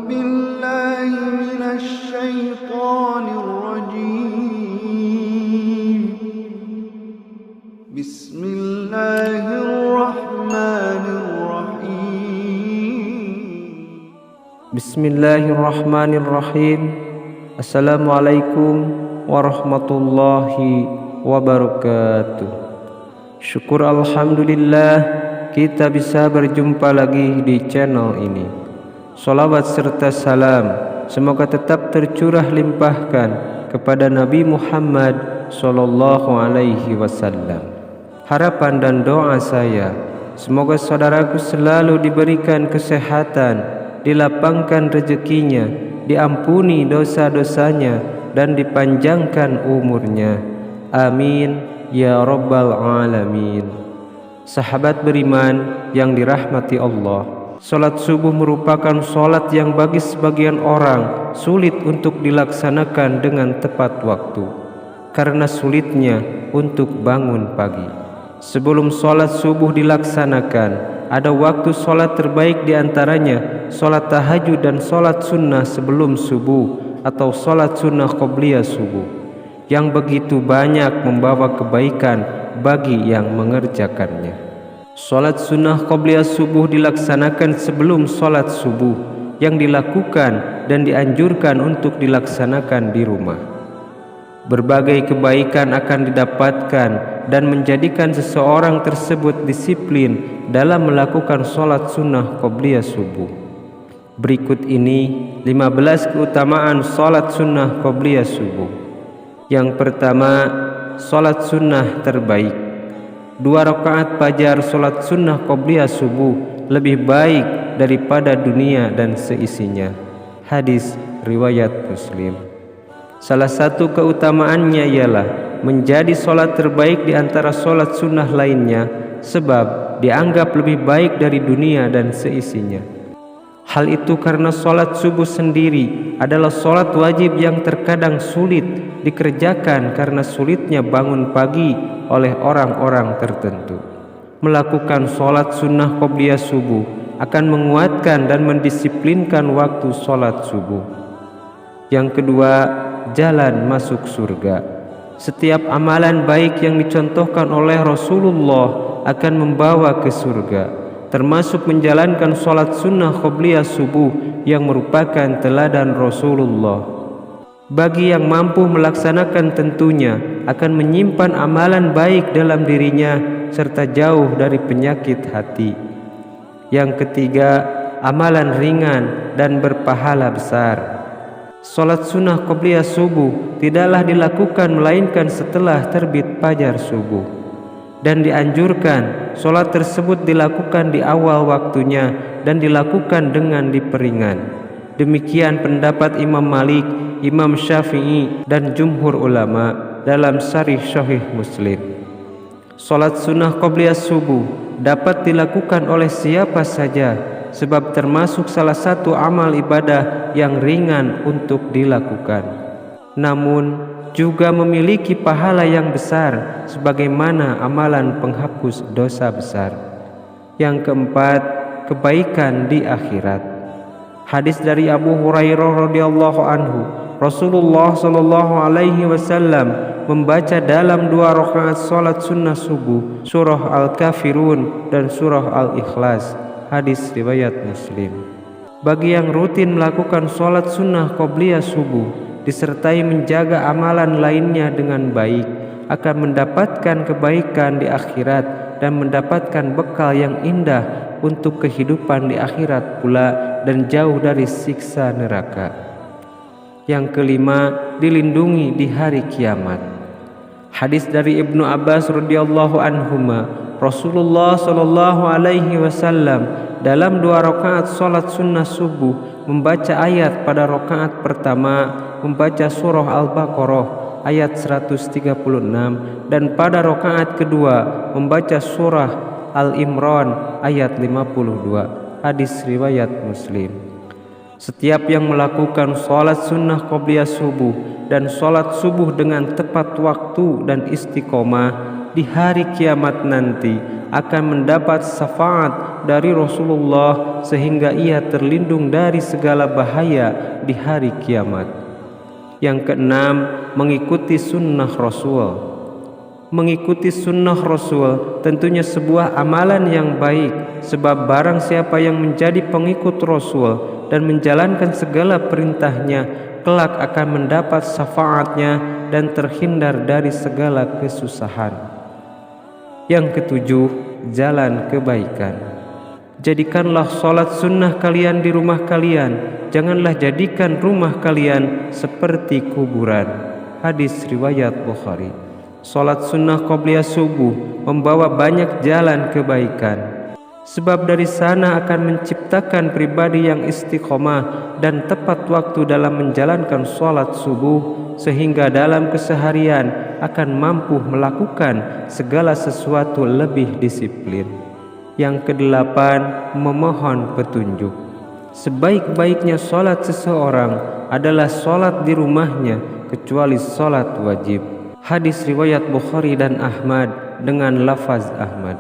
بالله من الشيطان الرجيم بسم الله الرحمن الرحيم بسم الله الرحمن الرحيم. Assalamualaikum warahmatullahi wabarakatuh. Syukur alhamdulillah kita bisa berjumpa lagi di channel ini. Salawat serta salam semoga tetap tercurah limpahkan kepada Nabi Muhammad sallallahu alaihi wasallam. Harapan dan doa saya semoga saudaraku selalu diberikan kesehatan, dilapangkan rezekinya, diampuni dosa-dosanya, dan dipanjangkan umurnya. Amin ya rabbal alamin. Sahabat beriman yang dirahmati Allah, salat subuh merupakan salat yang bagi sebagian orang sulit untuk dilaksanakan dengan tepat waktu karena sulitnya untuk bangun pagi. Sebelum salat subuh dilaksanakan, ada waktu salat terbaik diantaranya salat tahajud dan salat sunnah sebelum subuh atau salat sunnah qobliyah subuh, yang begitu banyak membawa kebaikan bagi yang mengerjakannya. Salat sunnah qobliyah subuh dilaksanakan sebelum salat subuh, yang dilakukan dan dianjurkan untuk dilaksanakan di rumah. Berbagai kebaikan akan didapatkan dan menjadikan seseorang tersebut disiplin dalam melakukan salat sunnah qobliyah subuh. Berikut ini 15 keutamaan salat sunnah qobliyah subuh. Yang pertama, salat sunnah terbaik. 2 rakaat fajar salat sunnah qobliyah subuh lebih baik daripada dunia dan seisinya. Hadis riwayat Muslim. Salah satu keutamaannya ialah menjadi salat terbaik di antara salat sunnah lainnya, sebab dianggap lebih baik dari dunia dan seisinya. Hal itu karena salat subuh sendiri adalah salat wajib yang terkadang sulit dikerjakan karena sulitnya bangun pagi oleh orang-orang tertentu. Melakukan salat sunnah qobliyah subuh akan menguatkan dan mendisiplinkan waktu salat subuh. Yang kedua, jalan masuk surga. Setiap amalan baik yang dicontohkan oleh Rasulullah akan membawa ke surga, termasuk menjalankan salat sunnah qobliyah subuh yang merupakan teladan Rasulullah. Bagi yang mampu melaksanakan tentunya akan menyimpan amalan baik dalam dirinya serta jauh dari penyakit hati. Yang ketiga, amalan ringan dan berpahala besar. Salat sunnah qobliyah subuh tidaklah dilakukan melainkan setelah terbit fajar subuh, dan dianjurkan salat tersebut dilakukan di awal waktunya dan dilakukan dengan diperingan. Demikian pendapat Imam Malik, Imam Syafi'i, dan jumhur ulama dalam Sharih Sahih Muslim. Salat sunnah qobliyah subuh dapat dilakukan oleh siapa saja, sebab termasuk salah satu amal ibadah yang ringan untuk dilakukan, namun juga memiliki pahala yang besar sebagaimana amalan penghapus dosa besar. Yang keempat, kebaikan di akhirat. Hadis dari Abu Hurairah radhiyallahu anhu, Rasulullah sallallahu alaihi wasallam membaca dalam 2 rakaat salat sunnah subuh surah Al-Kafirun dan surah Al-Ikhlas. Hadis riwayat Muslim. Bagi yang rutin melakukan salat sunnah qobliyah subuh disertai menjaga amalan lainnya dengan baik, akan mendapatkan kebaikan di akhirat dan mendapatkan bekal yang indah untuk kehidupan di akhirat pula, dan jauh dari siksa neraka. Yang kelima, dilindungi di hari kiamat. Hadis dari Ibnu Abbas radhiyallahu anhuma, Rasulullah sallallahu alaihi wasallam dalam 2 rakaat salat sunnah subuh membaca ayat pada rakaat pertama, membaca surah Al-Baqarah ayat 136, dan pada rakaat kedua membaca surah Al-Imran ayat 52. Hadis riwayat Muslim. Setiap yang melakukan salat sunnah qobliyah subuh dan salat subuh dengan tepat waktu dan istiqomah di hari kiamat nanti akan mendapat syafaat dari Rasulullah sehingga ia terlindung dari segala bahaya di hari kiamat. Yang keenam, mengikuti sunnah Rasul. Mengikuti sunnah Rasul tentunya sebuah amalan yang baik, sebab barang siapa yang menjadi pengikut Rasul dan menjalankan segala perintahnya, kelak akan mendapat syafaatnya dan terhindar dari segala kesusahan. Yang ketujuh, jalan kebaikan. Jadikanlah sholat sunnah kalian di rumah kalian, janganlah jadikan rumah kalian seperti kuburan. Hadis riwayat Bukhari. Sholat sunnah qobliyah subuh membawa banyak jalan kebaikan, sebab dari sana akan menciptakan pribadi yang istiqomah dan tepat waktu dalam menjalankan sholat subuh, sehingga dalam keseharian akan mampu melakukan segala sesuatu lebih disiplin. Yang kedelapan, memohon petunjuk. Sebaik-baiknya sholat seseorang adalah sholat di rumahnya, kecuali sholat wajib. Hadis riwayat Bukhari dan Ahmad dengan lafaz Ahmad.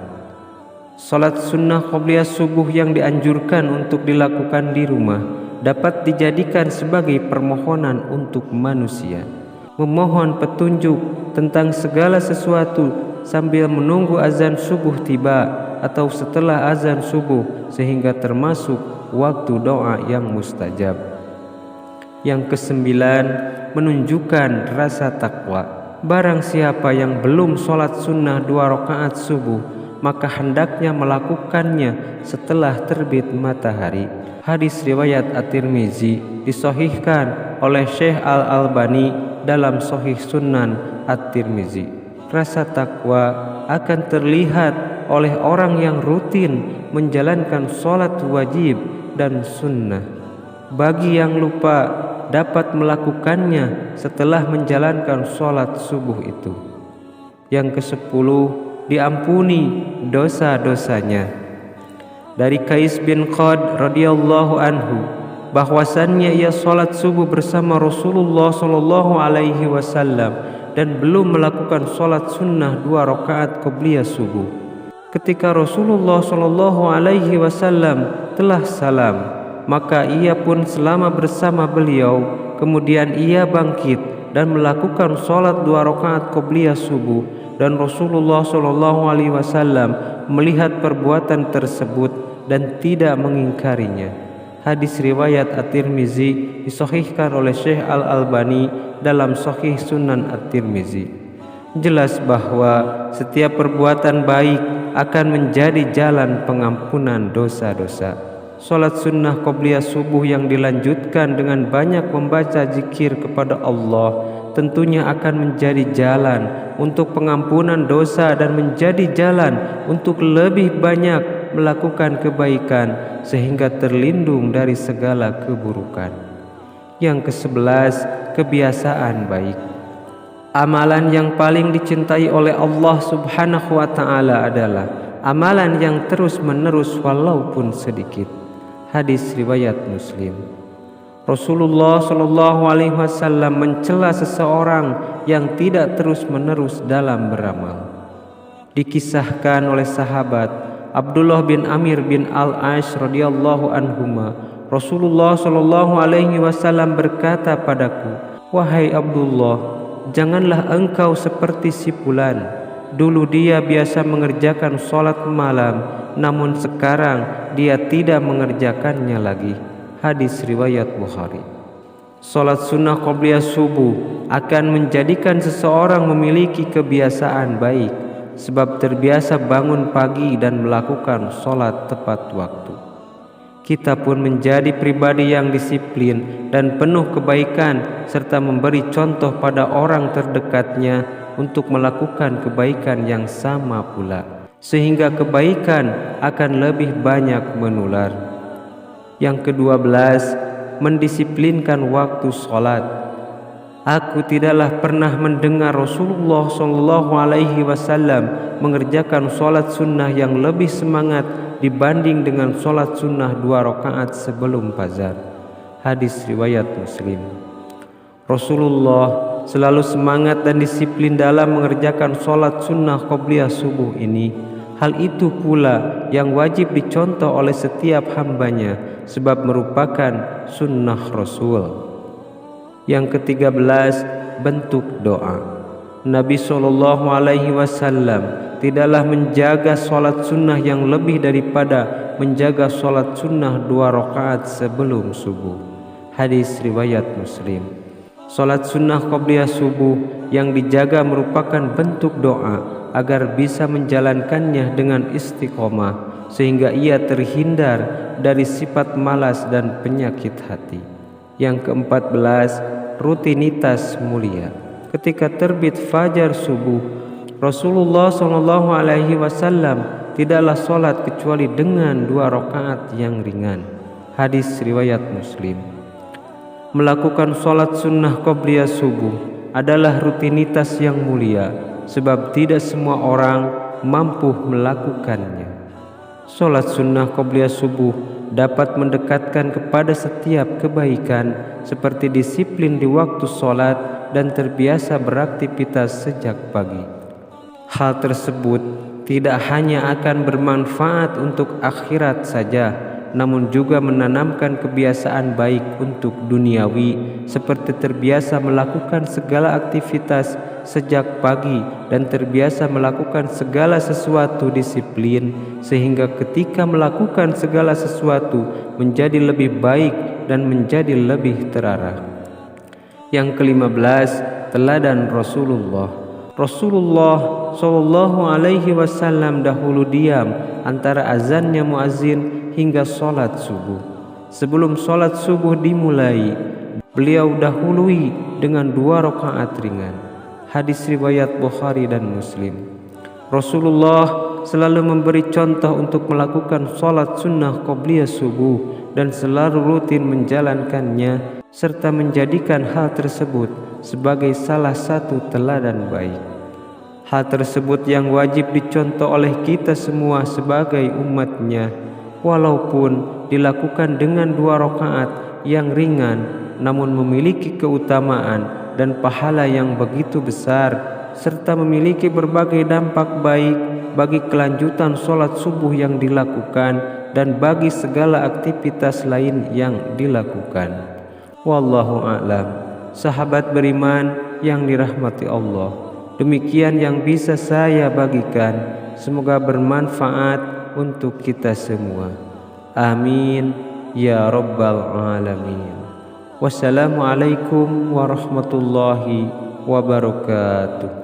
Salat sunnah qobliyah subuh yang dianjurkan untuk dilakukan di rumah dapat dijadikan sebagai permohonan untuk manusia, memohon petunjuk tentang segala sesuatu sambil menunggu azan subuh tiba atau setelah azan subuh, sehingga termasuk waktu doa yang mustajab. Yang kesembilan, menunjukkan rasa takwa. Barang siapa yang belum sholat sunnah 2 rakaat subuh, maka hendaknya melakukannya setelah terbit matahari. Hadis riwayat At-Tirmizi disahihkan oleh Syekh Al-Albani dalam Sahih Sunan At-Tirmizi. Rasa takwa akan terlihat oleh orang yang rutin menjalankan sholat wajib dan sunnah. Bagi yang lupa, dapat melakukannya setelah menjalankan sholat subuh itu. Yang ke-10, diampuni dosa-dosanya. Dari Qais bin Qad radhiyallahu anhu bahwasannya ia sholat subuh bersama Rasulullah sallallahu alaihi wasallam dan belum melakukan sholat sunnah 2 rakaat qobliyah subuh. Ketika Rasulullah sallallahu alaihi wasallam telah salam, maka ia pun selama bersama beliau. Kemudian ia bangkit dan melakukan sholat 2 rakaat qobliyah subuh, dan Rasulullah SAW melihat perbuatan tersebut dan tidak mengingkarinya. Hadis riwayat At-Tirmizi disahihkan oleh Syekh Al-Albani dalam Sahih Sunan At-Tirmizi. Jelas bahwa setiap perbuatan baik akan menjadi jalan pengampunan dosa-dosa. Salat sunnah qobliyah subuh yang dilanjutkan dengan banyak membaca zikir kepada Allah tentunya akan menjadi jalan untuk pengampunan dosa dan menjadi jalan untuk lebih banyak melakukan kebaikan sehingga terlindung dari segala keburukan. Yang ke-11, kebiasaan baik. Amalan yang paling dicintai oleh Allah Subhanahu wa taala adalah amalan yang terus-menerus walaupun sedikit. Hadis riwayat Muslim. Rasulullah sallallahu alaihi wasallam mencela seseorang yang tidak terus-menerus dalam beramal. Dikisahkan oleh sahabat Abdullah bin Amir bin Al-Ash radhiyallahu anhuma, Rasulullah sallallahu alaihi wasallam berkata padaku, "Wahai Abdullah, janganlah engkau seperti si fulan. Dulu dia biasa mengerjakan sholat malam, namun sekarang dia tidak mengerjakannya lagi." Hadis riwayat Bukhari. Sholat sunnah qobliyah subuh akan menjadikan seseorang memiliki kebiasaan baik, sebab terbiasa bangun pagi dan melakukan sholat tepat waktu. Kita pun menjadi pribadi yang disiplin dan penuh kebaikan, serta memberi contoh pada orang terdekatnya untuk melakukan kebaikan yang sama pula, sehingga kebaikan akan lebih banyak menular. Yang ke-12, mendisiplinkan waktu sholat. Aku tidaklah pernah mendengar Rasulullah SAW mengerjakan sholat sunnah yang lebih semangat dibanding dengan sholat sunnah 2 rakaat sebelum fajar. Hadis riwayat Muslim. Rasulullah selalu semangat dan disiplin dalam mengerjakan sholat sunnah qobliyah subuh ini. Hal itu pula yang wajib dicontoh oleh setiap hambanya, sebab merupakan sunnah Rasul. Yang ke-13, bentuk doa. Nabi SAW tidaklah menjaga sholat sunnah yang lebih daripada menjaga sholat sunnah 2 rakaat sebelum subuh. Hadis riwayat Muslim. Sholat sunnah qobliyah subuh yang dijaga merupakan bentuk doa agar bisa menjalankannya dengan istiqomah, sehingga ia terhindar dari sifat malas dan penyakit hati. Yang ke-14, rutinitas mulia. Ketika terbit fajar subuh, Rasulullah SAW tidaklah sholat kecuali dengan 2 rakaat yang ringan. Hadis riwayat Muslim. Melakukan sholat sunnah qobliyah subuh adalah rutinitas yang mulia, sebab tidak semua orang mampu melakukannya. Sholat sunnah qobliyah subuh dapat mendekatkan kepada setiap kebaikan, seperti disiplin di waktu sholat dan terbiasa beraktivitas sejak pagi. Hal tersebut tidak hanya akan bermanfaat untuk akhirat saja, namun juga menanamkan kebiasaan baik untuk duniawi, seperti terbiasa melakukan segala aktivitas sejak pagi dan terbiasa melakukan segala sesuatu disiplin, sehingga ketika melakukan segala sesuatu menjadi lebih baik dan menjadi lebih terarah. Yang ke-15, teladan Rasulullah. Rasulullah SAW dahulu diam antara azannya muazin hingga sholat subuh. Sebelum sholat subuh dimulai, beliau dahului dengan 2 rakaat ringan. Hadis riwayat Bukhari dan Muslim. Rasulullah selalu memberi contoh untuk melakukan sholat sunnah qobliyah subuh dan selalu rutin menjalankannya, serta menjadikan hal tersebut sebagai salah satu teladan baik. Hal tersebut yang wajib dicontoh oleh kita semua sebagai umatnya, walaupun dilakukan dengan 2 rakaat yang ringan, namun memiliki keutamaan dan pahala yang begitu besar, serta memiliki berbagai dampak baik bagi kelanjutan sholat subuh yang dilakukan dan bagi segala aktivitas lain yang dilakukan. Wallahu a'lam. Sahabat beriman yang dirahmati Allah, demikian yang bisa saya bagikan. Semoga bermanfaat untuk kita semua. Amin ya rabbal alamin. Wassalamualaikum warahmatullahi wabarakatuh.